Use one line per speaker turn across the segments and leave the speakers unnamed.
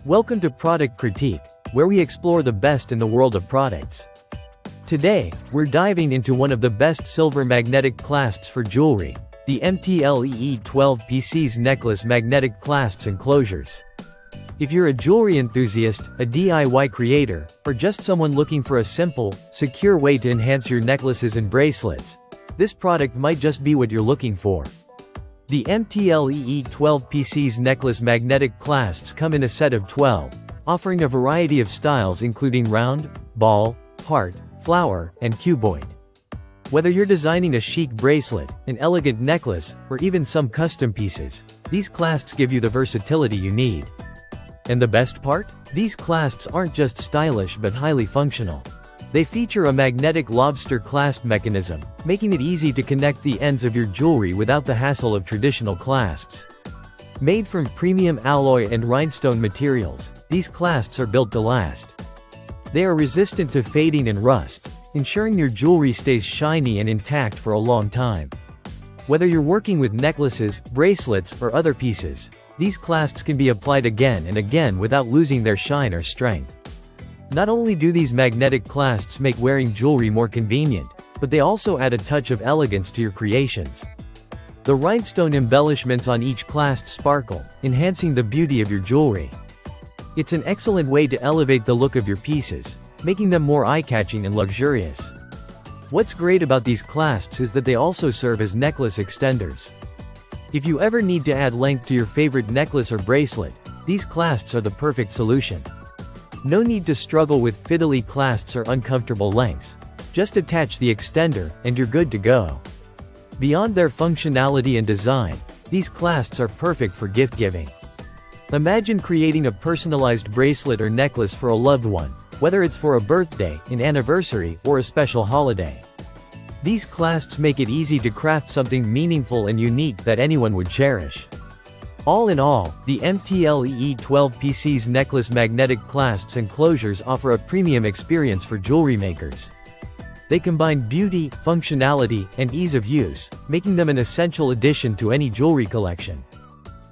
Welcome to Product Critique, where we explore the best in the world of products. Today, we're diving into one of the best silver magnetic clasps for jewelry, the MTLEE 12 PC's necklace magnetic clasps and closures. If you're a jewelry enthusiast, a DIY creator, or just someone looking for a simple, secure way to enhance your necklaces and bracelets, this product might just be what you're looking for. The MTLEE 12 PC's necklace magnetic clasps come in a set of 12, offering a variety of styles including round, ball, heart, flower, and cuboid. Whether you're designing a chic bracelet, an elegant necklace, or even some custom pieces, these clasps give you the versatility you need. And the best part? These clasps aren't just stylish but highly functional. They feature a magnetic lobster clasp mechanism, making it easy to connect the ends of your jewelry without the hassle of traditional clasps. Made from premium alloy and rhinestone materials, these clasps are built to last. They are resistant to fading and rust, ensuring your jewelry stays shiny and intact for a long time. Whether you're working with necklaces, bracelets, or other pieces, these clasps can be applied again and again without losing their shine or strength. Not only do these magnetic clasps make wearing jewelry more convenient, but they also add a touch of elegance to your creations. The rhinestone embellishments on each clasp sparkle, enhancing the beauty of your jewelry. It's an excellent way to elevate the look of your pieces, making them more eye-catching and luxurious. What's great about these clasps is that they also serve as necklace extenders. If you ever need to add length to your favorite necklace or bracelet, these clasps are the perfect solution. No need to struggle with fiddly clasps or uncomfortable lengths. Just attach the extender, and you're good to go. Beyond their functionality and design, these clasps are perfect for gift giving. Imagine creating a personalized bracelet or necklace for a loved one, whether it's for a birthday, an anniversary, or a special holiday. These clasps make it easy to craft something meaningful and unique that anyone would cherish. All in all, the MTLEE 12 PC's necklace magnetic clasps and closures offer a premium experience for jewelry makers. They combine beauty, functionality, and ease of use, making them an essential addition to any jewelry collection.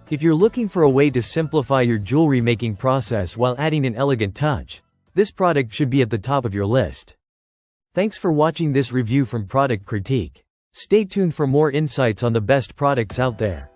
If you're looking for a way to simplify your jewelry making process while adding an elegant touch, this product should be at the top of your list. Thanks for watching this review from Product Critique. Stay tuned for more insights on the best products out there.